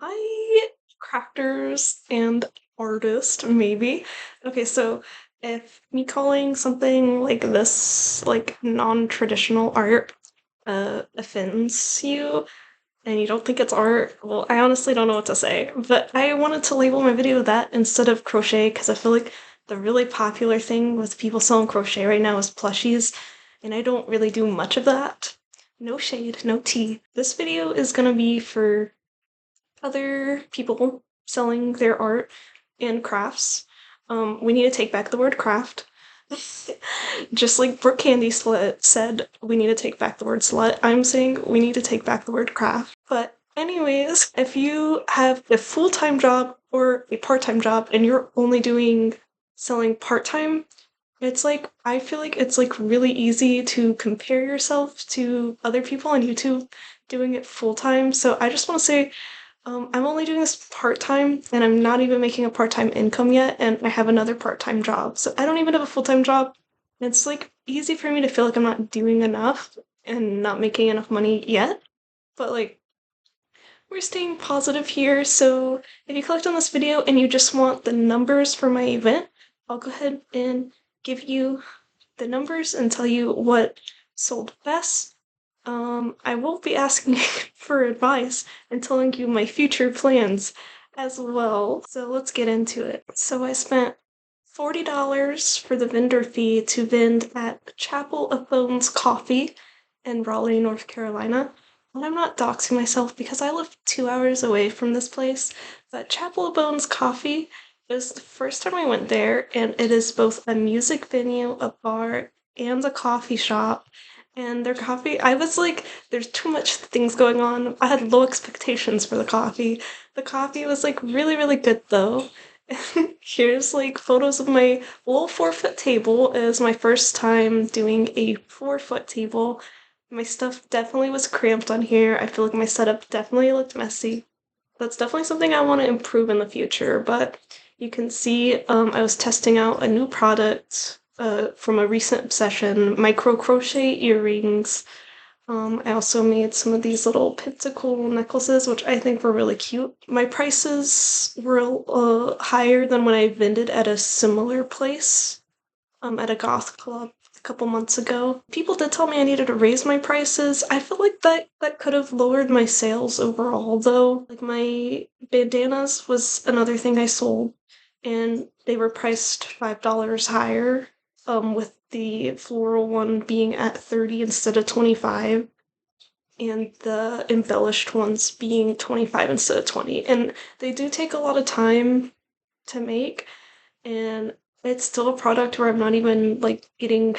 I crafters and artist, maybe. Okay, so if me calling something like this like non-traditional art offends you and you don't think it's art, well, I honestly don't know what to say. But I wanted to label my video that instead of crochet because I feel like the really popular thing with people selling crochet right now is plushies, and I don't really do much of that. No shade, no tea. This video is gonna be for other people selling their art and crafts. We need to take back the word craft. Just like Brooke Candy said, we need to take back the word slut. I'm saying we need to take back the word craft. But anyways, if you have a full-time job or a part-time job and you're only doing selling part-time, it's like, I feel like it's like really easy to compare yourself to other people on YouTube doing it full-time. So I just want to say I'm only doing this part-time, and I'm not even making a part-time income yet, and I have another part-time job. So I don't even have a full-time job. It's like easy for me to feel like I'm not doing enough and not making enough money yet. But like we're staying positive here, so if you clicked on this video and you just want the numbers for my event, I'll go ahead and give you the numbers and tell you what sold best. I will be asking for advice and telling you my future plans as well. So let's get into it. So I spent $40 for the vendor fee to vend at Chapel of Bones Coffee in Raleigh, North Carolina. And I'm not doxing myself because I live 2 hours away from this place, but Chapel of Bones Coffee was the first time I went there, and it is both a music venue, a bar, and a coffee shop. And their coffee, I was like, there's too much things going on. I had low expectations for the coffee. The coffee was like really, really good though. Here's like photos of my little 4-foot table. It was my first time doing a 4-foot table. My stuff definitely was cramped on here. I feel like my setup definitely looked messy. That's definitely something I want to improve in the future, but you can see I was testing out a new product from a recent obsession, micro crochet earrings. I also made some of these little pentacle necklaces, which I think were really cute. My prices were higher than when I vended at a similar place at a goth club a couple months ago. People did tell me I needed to raise my prices. I feel like that could have lowered my sales overall though. Like my bandanas was another thing I sold, and they were priced $5 higher, with the floral one being at 30 instead of 25, and the embellished ones being 25 instead of 20. And they do take a lot of time to make, and it's still a product where I'm not even like getting a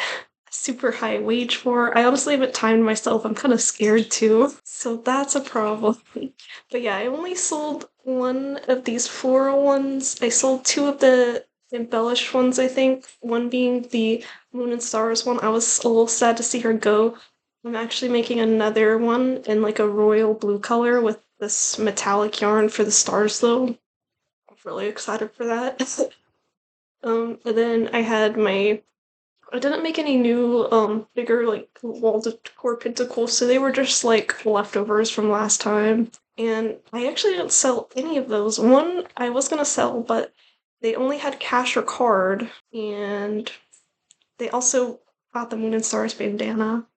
super high wage for. I honestly haven't timed myself. I'm kind of scared too. So that's a problem. But yeah, I only sold one of these floral ones. I sold two of the embellished ones, I think. One being the Moon and Stars one. I was a little sad to see her go. I'm actually making another one in like a royal blue color with this metallic yarn for the stars though. I'm really excited for that. And then I didn't make any new, bigger, like, wall decor pentacles, so they were just, like, leftovers from last time. And I actually didn't sell any of those. One I was gonna sell, but they only had cash or card, and they also bought the Moon and Stars bandana,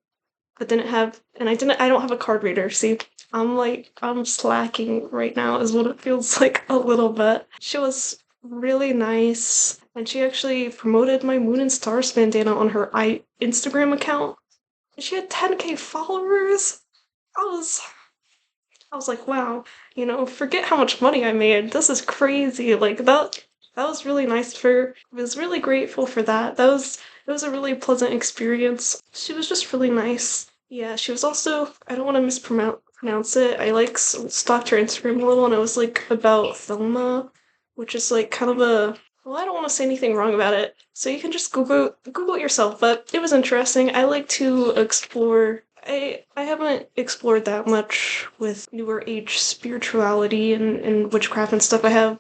but didn't have, and I don't have a card reader, see? I'm slacking right now is what it feels like a little bit. She was really nice, and she actually promoted my Moon and Stars bandana on her Instagram account. And she had 10K followers. I was I was like, wow, forget how much money I made. This is crazy. Like that was really nice for her. I was really grateful for that. It was a really pleasant experience. She was just really nice. Yeah, she was also, I don't want to mispronounce it. I like stalked her Instagram a little, and it was like about Thelma, which is like kind of a, well, I don't want to say anything wrong about it. So you can just Google it yourself, but it was interesting. I like to explore. I haven't explored that much with newer age spirituality and witchcraft and stuff. I have,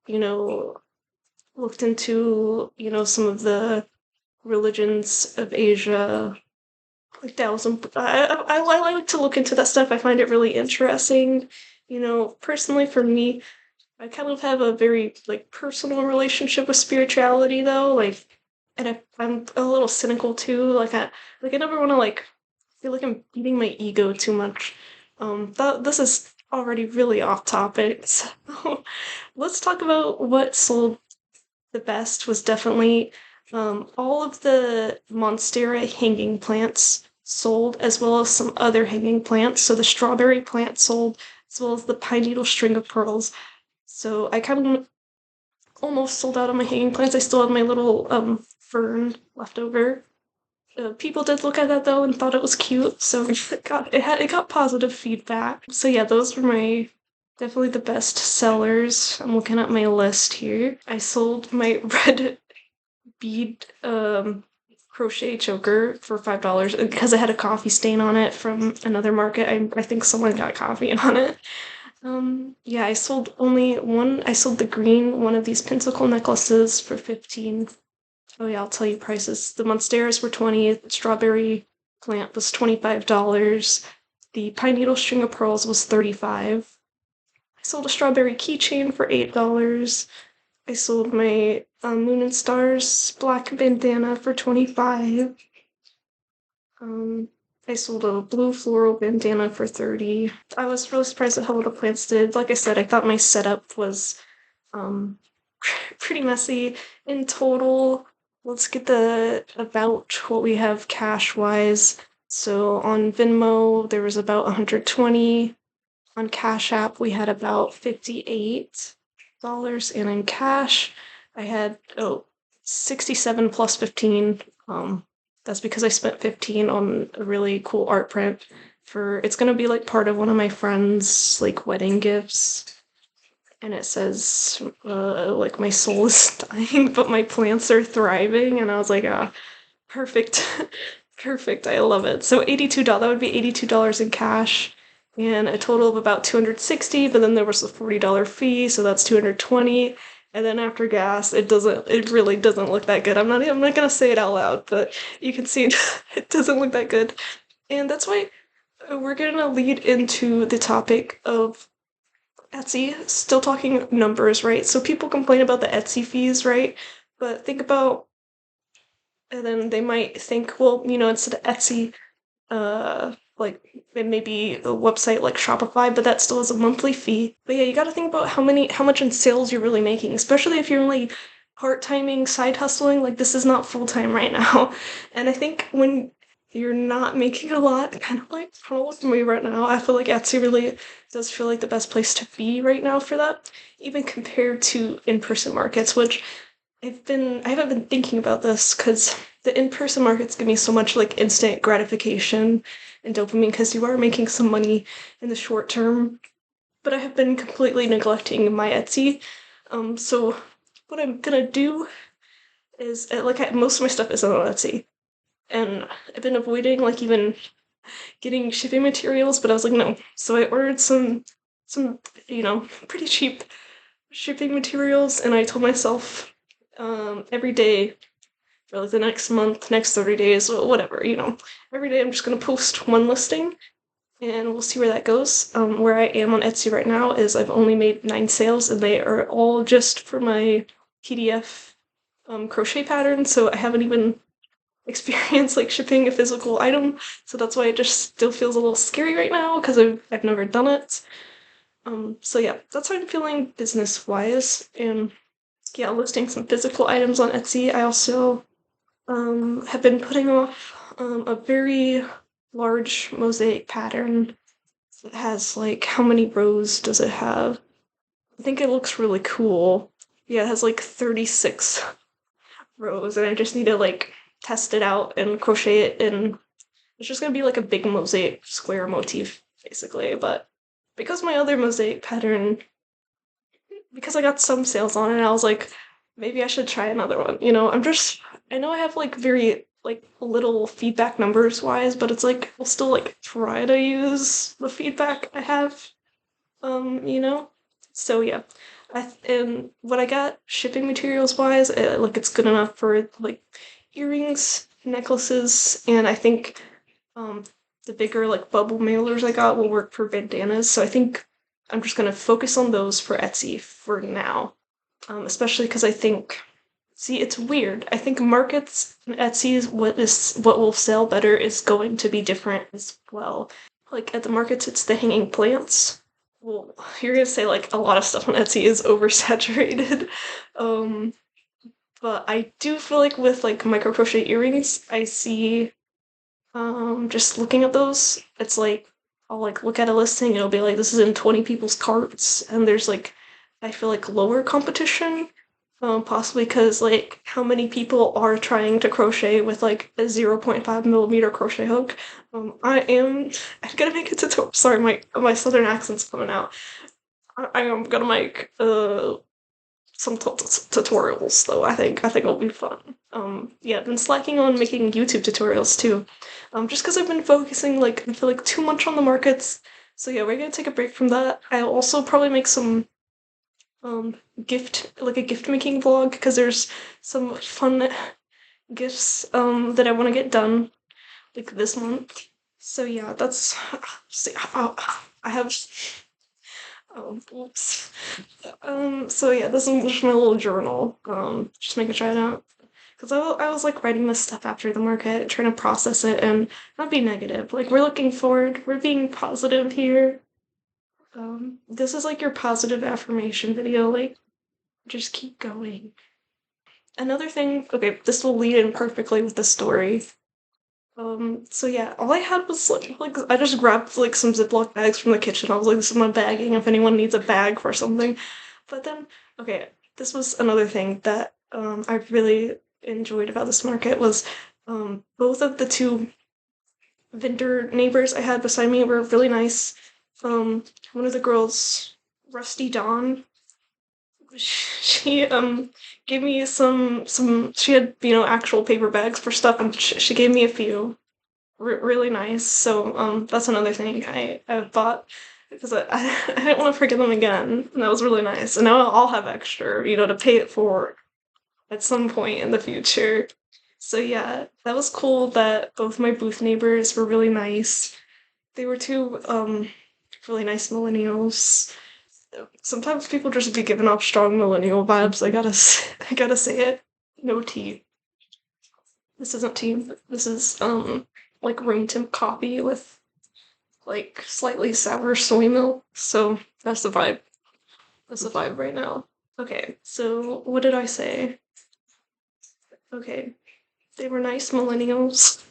you know, looked into, some of the religions of Asia, like Taoism. I like to look into that stuff. I find it really interesting. Personally for me, I kind of have a very like personal relationship with spirituality though, and I'm a little cynical too. I never want to feel like I'm beating my ego too much. This is already really off topic, so let's talk about what sold the best was definitely all of the Monstera hanging plants sold, as well as some other hanging plants. So the strawberry plant sold, as well as the pine needle string of pearls. So I kind of almost sold out on my hanging plants. I still have my little fern left over. People did look at that though and thought it was cute, so it got positive feedback. So yeah, those were my definitely the best sellers. I'm looking at my list here. I sold my red bead crochet choker for $5 because it had a coffee stain on it from another market. I think someone got coffee on it. Yeah, I sold only one. I sold the green one of these pinnacle necklaces for 15. Oh yeah, I'll tell you prices. The Monsteras were 20, the strawberry plant was $25. The pine needle string of pearls was 35. I sold a strawberry keychain for $8. I sold my Moon and Stars black bandana for 25. I sold a blue floral bandana for 30. I was really surprised at how little plants did. Like I said, I thought my setup was um pretty messy. In total, let's get the about what we have cash wise. So on Venmo there was about 120. On Cash App we had about $58, and in cash I had 67 plus 15. That's because I spent 15 on a really cool art print for it's gonna be like part of one of my friends' like wedding gifts. And it says like my soul is dying, but my plants are thriving. And I was like, ah, perfect. Perfect. I love it. So $82, that would be $82 in cash and a total of about 260, but then there was a $40 fee, so that's 220. And then after gas, it really doesn't look that good. I'm not gonna say it out loud, but you can see it doesn't look that good. And that's why we're gonna lead into the topic of Etsy. Still talking numbers, right? So people complain about the Etsy fees, right? But think about, and then they might think, well, instead of Etsy, like it may be a website like Shopify, but that still has a monthly fee. But yeah, you got to think about how much in sales you're really making, especially if you're only part-timing, side hustling. Like this is not full-time right now, and I think when you're not making a lot, kind of like with me right now, I feel like Etsy really does feel like the best place to be right now for that, even compared to in-person markets, which I haven't been thinking about this because the in-person markets give me so much like instant gratification and dopamine because you are making some money in the short term. But I have been completely neglecting my Etsy. So what I'm gonna do is most of my stuff isn't on Etsy, and I've been avoiding like even getting shipping materials. But I was like, no. So I ordered some pretty cheap shipping materials, and I told myself every day for like the next month, next 30 days, whatever, every day I'm just gonna post one listing and we'll see where that goes. Where I am on Etsy right now is I've only made 9 sales and they are all just for my PDF crochet pattern, so I haven't even experienced like shipping a physical item, so that's why it just still feels a little scary right now because I've never done it. So yeah, that's how I'm feeling business wise, and yeah, listing some physical items on Etsy. I also have been putting off a very large mosaic pattern that has like how many rows does it have? I think it looks really cool. Yeah, it has like 36 rows, and I just need to like test it out and crochet it, and it's just gonna be like a big mosaic square motif basically. But because my other mosaic pattern, because I got some sales on it, I was like, maybe I should try another one. I know I have like very like little feedback numbers wise, but it's like I'll still like try to use the feedback I have. You know? So yeah. And what I got shipping materials wise, like it's good enough for like earrings, necklaces, and I think um the bigger like bubble mailers I got will work for bandanas. So I think I'm just gonna focus on those for Etsy for now. Especially because I think, see, it's weird. I think markets and Etsy's what will sell better is going to be different as well. Like at the markets, it's the hanging plants. Well, you're gonna say like a lot of stuff on Etsy is oversaturated. Um, but I do feel like with like micro crochet earrings, I see just looking at those, it's like I'll like look at a listing, it'll be like this is in 20 people's carts, and there's like I feel like lower competition. Possibly because like how many people are trying to crochet with like a 0.5 millimeter crochet hook. I'm gonna make a tutorial. Sorry, my southern accent's coming out. I am gonna make some tutorials though. I think it'll be fun. Yeah, I've been slacking on making YouTube tutorials too. Just because I've been focusing like I feel like too much on the markets. So yeah, we're gonna take a break from that. I'll also probably make some a gift making vlog because there's some fun gifts that I want to get done like this month. So yeah, that's see. I have. Oh, oops. So yeah, this is just my little journal. Just making sure I don't, because I was like writing this stuff after the market, trying to process it and not be negative. Like we're looking forward, we're being positive here. This is like your positive affirmation video. Like just keep going. Another thing, okay, this will lead in perfectly with the story. So yeah, all I had was like I just grabbed like some Ziploc bags from the kitchen. I was like, this is my bagging if anyone needs a bag for something. But then, okay, this was another thing that I really enjoyed about this market was both of the two vendor neighbors I had beside me were really nice. One of the girls, Rusty Dawn, she gave me some she had actual paper bags for stuff and she gave me a few really nice. So that's another thing I bought because I didn't want to forget them again, and that was really nice. And now I'll have extra to pay it forward at some point in the future. So yeah, that was cool that both my booth neighbors were really nice. They were two really nice millennials. Sometimes people just be giving off strong millennial vibes. I gotta say it. No tea. This isn't tea. This is like room temp coffee with like slightly sour soy milk. So that's the vibe. That's the vibe right now. Okay, so what did I say? Okay, they were nice millennials.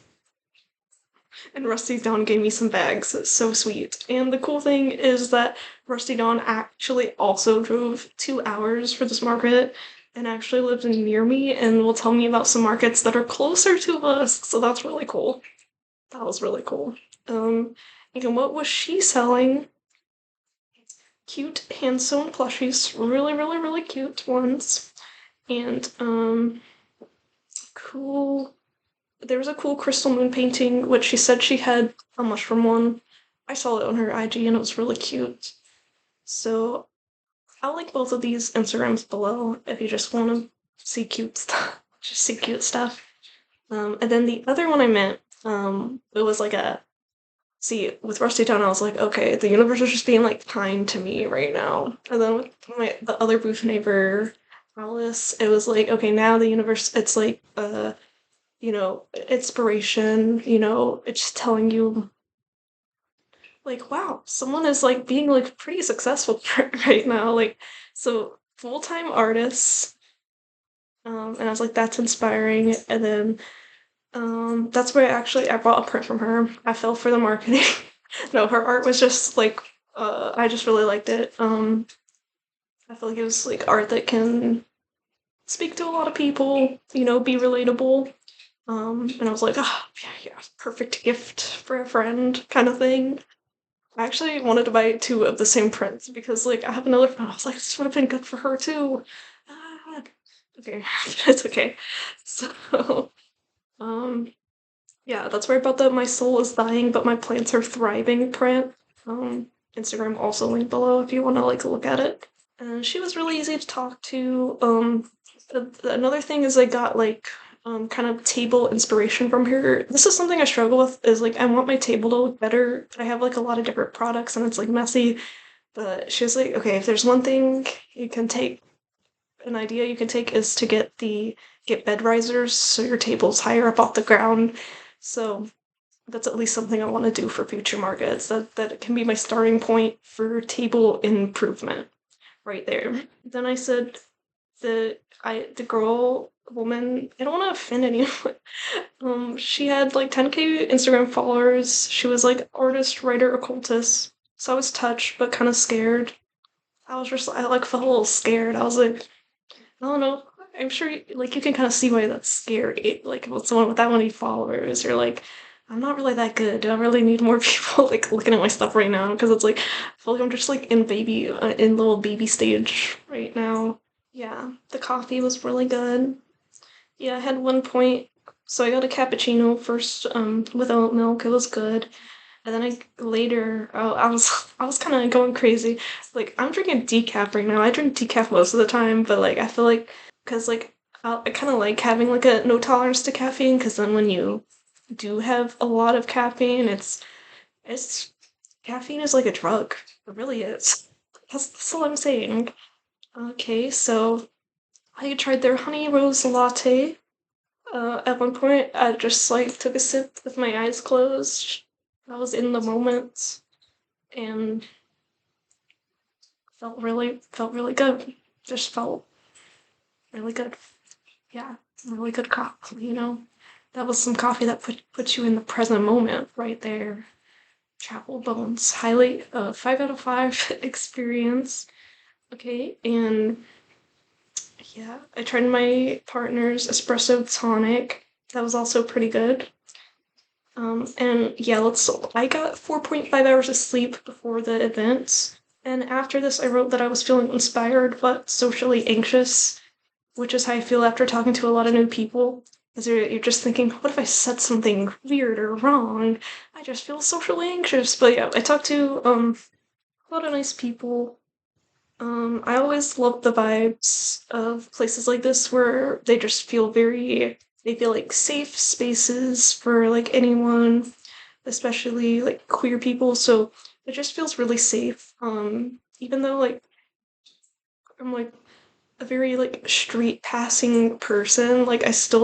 And Rusty Dawn gave me some bags. It's so sweet. And the cool thing is that Rusty Dawn actually also drove 2 hours for this market and actually lives near me and will tell me about some markets that are closer to us. So that's really cool. That was really cool. And what was she selling? Cute hand sewn plushies. Really, really, really cute ones. And cool. There was a cool crystal moon painting, which she said she had a mushroom one. I saw it on her IG and it was really cute. So I'll link both of these Instagrams below if you just want to see cute stuff. Just see cute stuff. And then the other one I meant, it was like see, with Rusty Town, I was like, okay, the universe is just being like kind to me right now. And then with the other booth neighbor, Alice, it was like, okay, now the universe, it's like, inspiration, it's telling you, like, wow, someone is, like, being, like, pretty successful right now, like, so full-time artists, and I was like, that's inspiring, and then, that's where I bought a print from her. I fell for the marketing. No, her art was just, like, I just really liked it, I feel like it was, like, art that can speak to a lot of people, be relatable. And I was like, yeah, perfect gift for a friend kind of thing. I actually wanted to buy two of the same prints because, like, I have another friend. I was like, this would have been good for her too. Ah, okay, it's okay. So, um, yeah, that's where I bought the My Soul is Dying, but My Plants Are Thriving print. Instagram also linked below if you want to, like, look at it. And she was really easy to talk to. Another thing is I got, like, kind of table inspiration from her. This is something I struggle with, is like I want my table to look better, but I have like a lot of different products and it's like messy. But she was like, okay, if there's one thing you can take, an idea you can take is to get bed risers so your table's higher up off the ground. So that's at least something I want to do for future markets. That it can be my starting point for table improvement right there. Then I said the girl woman, I don't want to offend anyone. She had like 10K Instagram followers. She was like artist, writer, occultist. So I was touched but kind of scared. I like felt a little scared. I was like, I don't know. I'm sure like you can kind of see why that's scary. Like with someone with that many followers, you're like, I'm not really that good. Do I really need more people like looking at my stuff right now? Because it's like I feel like I'm just like in little baby stage right now. Yeah, the coffee was really good. Yeah, I had one point. So I got a cappuccino first, with oat milk. It was good. And then I was kind of going crazy. Like I'm drinking decaf right now. I drink decaf most of the time, but like I feel like because like I kind of like having like a no tolerance to caffeine. Because then when you do have a lot of caffeine, it's caffeine is like a drug. It really is. That's all I'm saying. Okay, so I tried their honey rose latte. At one point, I just like took a sip with my eyes closed. I was in the moment and felt really good. Just felt really good. Yeah, really good coffee. That was some coffee that put you in the present moment right there. Chapel Bones, highly 5 out of 5 experience. Okay, and yeah, I tried my partner's espresso tonic. That was also pretty good. And yeah, I got 4.5 hours of sleep before the event. And after this, I wrote that I was feeling inspired but socially anxious, which is how I feel after talking to a lot of new people. Because you're just thinking, what if I said something weird or wrong? I just feel socially anxious. But yeah, I talked to a lot of nice people. I always love the vibes of places like this where they feel like safe spaces for like anyone, especially like queer people. So it just feels really safe. Even though like I'm like a very like street passing person, like I just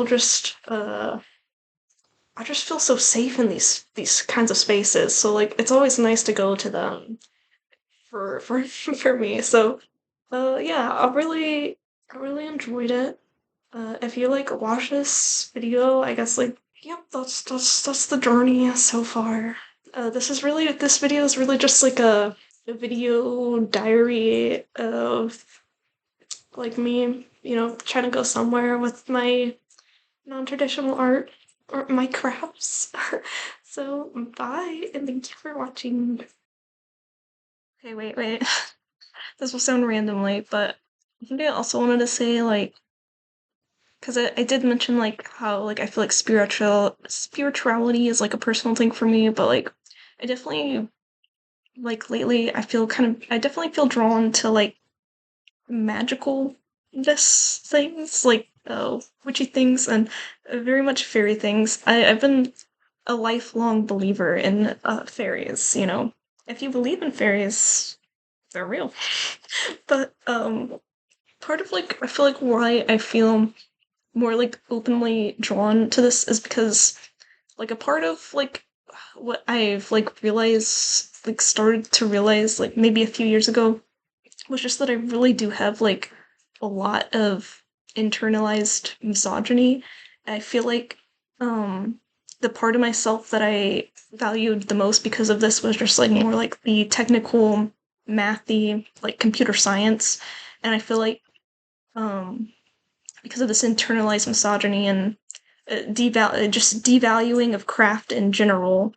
feel so safe in these kinds of spaces. So like it's always nice to go to them for me. So yeah, I really enjoyed it. If you like watch this video, I guess like yep, that's the journey so far. This video is really just like a video diary of like me, trying to go somewhere with my non-traditional art or my crafts. So bye and thank you for watching. Okay, wait. This will sound randomly, but I think I also wanted to say like because I did mention like how like I feel like spirituality is like a personal thing for me, but like I definitely like lately I definitely feel drawn to like magical this things like witchy things and very much fairy things. I've been a lifelong believer in fairies. If you believe in fairies, they're real. But part of like I feel like why I feel more like openly drawn to this is because like a part of like what I've like started to realize like maybe a few years ago was just that I really do have like a lot of internalized misogyny. I feel like the part of myself that I valued the most because of this was just like more like the technical mathy like computer science, and I feel like um because of this internalized misogyny and just devaluing of craft in general,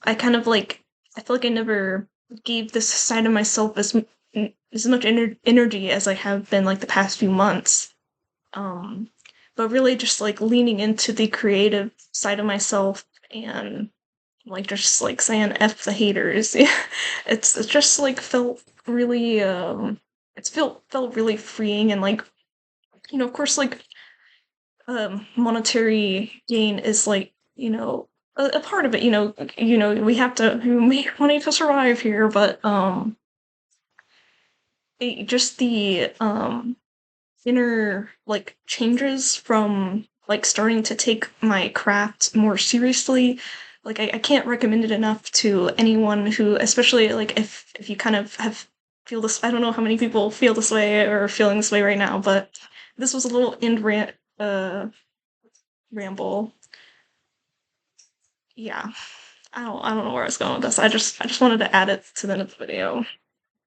I kind of like I feel like I never gave this side of myself as much energy as I have been like the past few months. Um, but really just like leaning into the creative side of myself and like just like saying F the haters. It's just like felt really felt really freeing and like of course like monetary gain is like a part of it. We have to make money to survive here, but just the inner like changes from like starting to take my craft more seriously. Like I can't recommend it enough to anyone who, especially like if you kind of have feel this. I don't know how many people feel this way or are feeling this way right now, but this was a little end rant ramble. Yeah. I don't know where I was going with this. I just wanted to add it to the end of the video.